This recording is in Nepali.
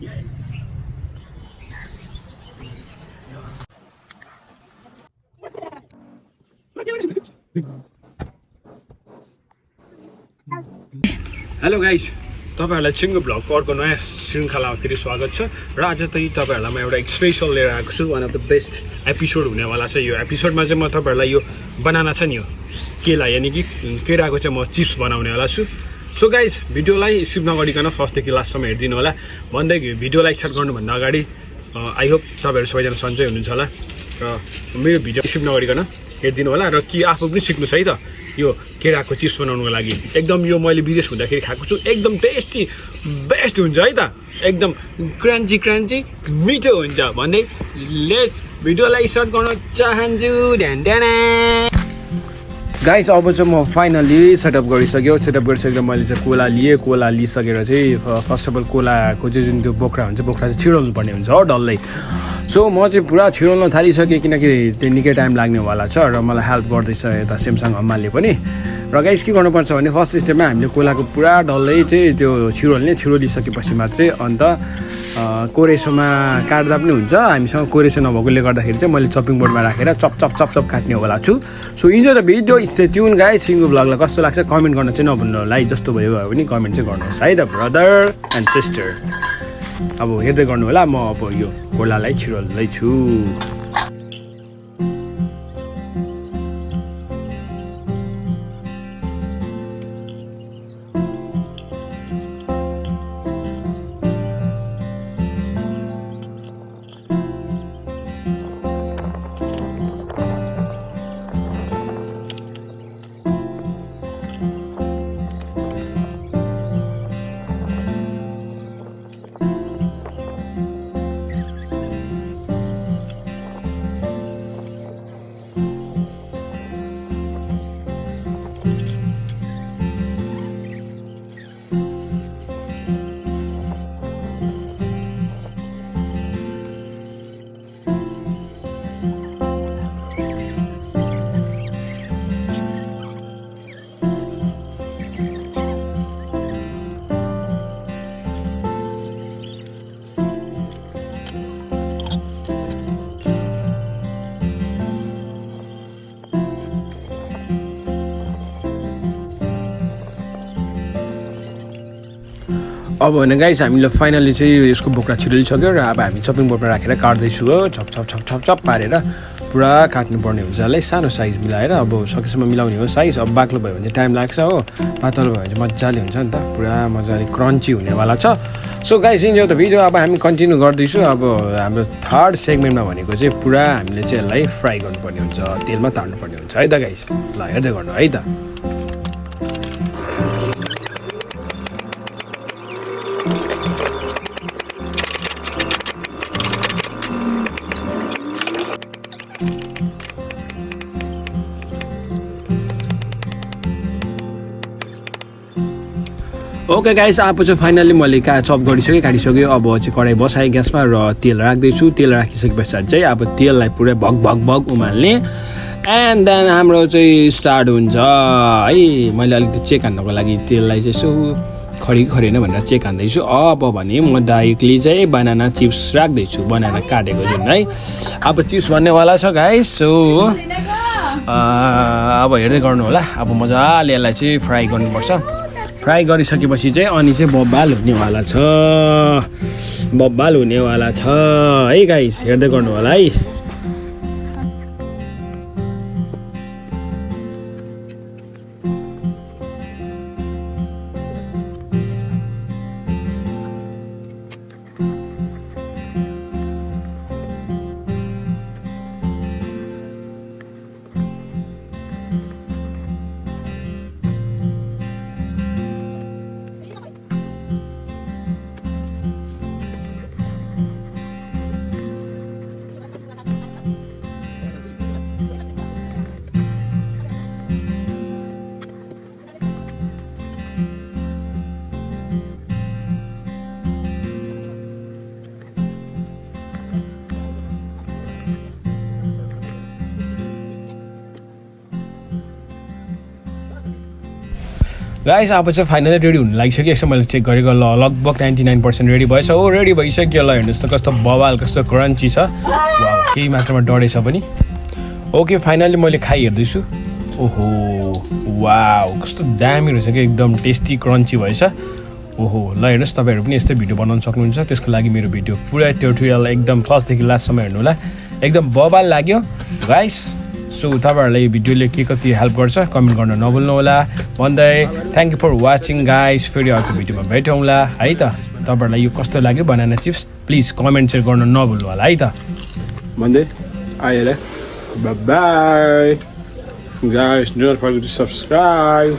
हेलो गाइस, तपाईहरुलाई चिङ्गो ब्लगको अर्को नयाँ श्रृङ्खलामा फेरि स्वागत छ र आज चाहिँ तपाईहरुलाई म एउटा स्पेशल लिएर आएको छु। One of the best episode हुनेवाला छ यो एपिसोडमा चाहिँ म तपाईहरुलाई यो बनाना छ नि यो केला यानि कि केराको चाहिँ म चिप्स बनाउनेवाला छु। सो गाइस, भिडियोलाई स्किप नगरिकन फर्स्टदेखि लास्टसम्म हेरिदिनु होला। भन्दै भिडियोलाई स्टार्ट गर्नुभन्दा अगाडि आई होप तपाईहरु सबैजना सन्चै हुनुहुन्छ होला र मेरो भिडियो स्किप नगरिकन हेरिदिनु होला र कि आफू पनि सिक्नुस् है त यो केराको चिप्स बनाउनुको लागि। एकदम यो मैले विदेश हुँदाखेरि खाएको छु, एकदम टेस्टी बेस्ट हुन्छ है त, एकदम क्रान्ची क्रान्ची मिठो हुन्छ भन्दै लेट्स भिडियोलाई स्टार्ट गर्न चाहन्छु। ध्यान ध्यान गाइस, अब चाहिँ म फाइनली सेटअप गरिसकेर मैले चाहिँ कोला लिइसकेर चाहिँ फर्स्ट अफ अल कोलाको चाहिँ जुन त्यो बोक्रा हुन्छ बोक्रा चाहिँ छिडाउनु पर्ने हुन्छ हो डल्लै। सो म चाहिँ पुरा छिडाउन थालिसकेँ किनकि त्यो निकै टाइम लाग्नेवाला छ र मलाई हेल्प गर्दैछ यता सेमसाङ अम्माले पनि। र गाइस के गर्नुपर्छ भने फर्स्ट स्टेपमा हामीले कोलाको पुरा डल्लै चाहिँ त्यो छिडोलिसकेपछि मात्रै अन्त कोरेसोमा काट्दा पनि हुन्छ। हामीसँग कोरेसो नभएकोले गर्दाखेरि चाहिँ मैले चपिङ बोर्डमा राखेर चप चप चप चप काट्ने होला छु। So enjoy the video, stay tune guys. सिङ्गो ब्लगलाई कस्तो लाग्छ कमेन्ट गर्न चाहिँ नभन्नु होला है, जस्तो भयो भने कमेन्ट चाहिँ गर्नुहोस् है त ब्रदर एन्ड सिस्टर। अब हेर्दै गर्नु होला, म अब यो कोलालाई छिडोल्दैछु। अब भने गाइस हामीले फाइनली चाहिँ यसको बोक्रा छिडोलिसक्यो र अब हामी चपिङ बोर्डमा राखेर काट्दैछु हो। छप छप छप छप छप पारेर पुरा काट्नुपर्ने हुन्छ यसलाई, सानो साइज मिलाएर। अब सकेसम्म मिलाउने हो साइज। अब बाक्लो भयो भने चाहिँ टाइम लाग्छ हो, पातलो भयो भने चाहिँ मजाले हुन्छ नि त, पुरा मजाले क्रन्ची हुनेवाला छ। So guys, enjoy the video. अब हामी कन्टिन्यू गर्दैछु। अब हाम्रो थर्ड सेगमेन्टमा भनेको चाहिँ पुरा हामीले चाहिँ यसलाई फ्राई गर्नुपर्ने हुन्छ, तेलमा तार्नुपर्ने हुन्छ है त गाइस। ल हेर्दै गर्नु है त। ओके गाइस, अब चाहिँ फाइनली मैले चप काटिसकेँ। अब चाहिँ कराई बसाएँ ग्यासमा र तेल राख्दैछु। तेल राखिसके पछाडि चाहिँ अब तेललाई पुरै भग भग भग उमाल्ने एन्ड देन हाम्रो चाहिँ स्टार्ट हुन्छ है। मैले अलिकति चेक हान्नको लागि तेललाई चाहिँ यसो खरी खरेन भनेर चेक हान्दैछु। अब भने म डाइरेक्टली चाहिँ बनाना चिप्स राख्दैछु, बनाना काटेको जुन है। अब चिप्स भन्नेवाला छ गाइस। सो अब हेर्दै गर्नु होला। अब मजाले यसलाई चाहिँ फ्राई गर्नुपर्छ। फ्राई गरिसकेपछि चाहिँ अनि चाहिँ बब्बाल हुनेवाला छ है गाइस, हेर्दै गर्नु होला है। गाइस अब चाहिँ फाइनली रेडी हुनु लागिसक्यो एकछिन मैले चेक गरेको ल लगभग 99% रेडी भएछ हो रेडी भइसक्यो ल हेर्नुहोस् त कस्तो बवाल कस्तो क्रन्ची छ वाउ केही मात्रामा डढेछ पनि ओके फाइनली मैले खाइ हेर्दैछु ओहो वाउ कस्तो दामी रहेछ कि एकदम टेस्टी क्रन्ची भएछ ओहो ल हेर्नुहोस् तपाईँहरू पनि यस्तै भिडियो बनाउन सक्नुहुन्छ त्यसको लागि मेरो भिडियो पुरा ट्युटोरियल एकदम फर्स्टदेखि लास्टसम्म हेर्नु होला एकदम बवाल लाग्यो गाइस सो तपाईँहरूलाई यो भिडियोले के कति हेल्प गर्छ कमेन्ट गर्न नभुल्नु होला भन्दै thank you for watching guys फेरि अर्को भिडियोमा भेटौँला है त तपाईँहरूलाई यो कस्तो लाग्यो बनाना चिप्स प्लिज कमेन्ट चाहिँ गर्न नभुल्नु होला है त भन्दै आएर by guys, do not forget to subscribe.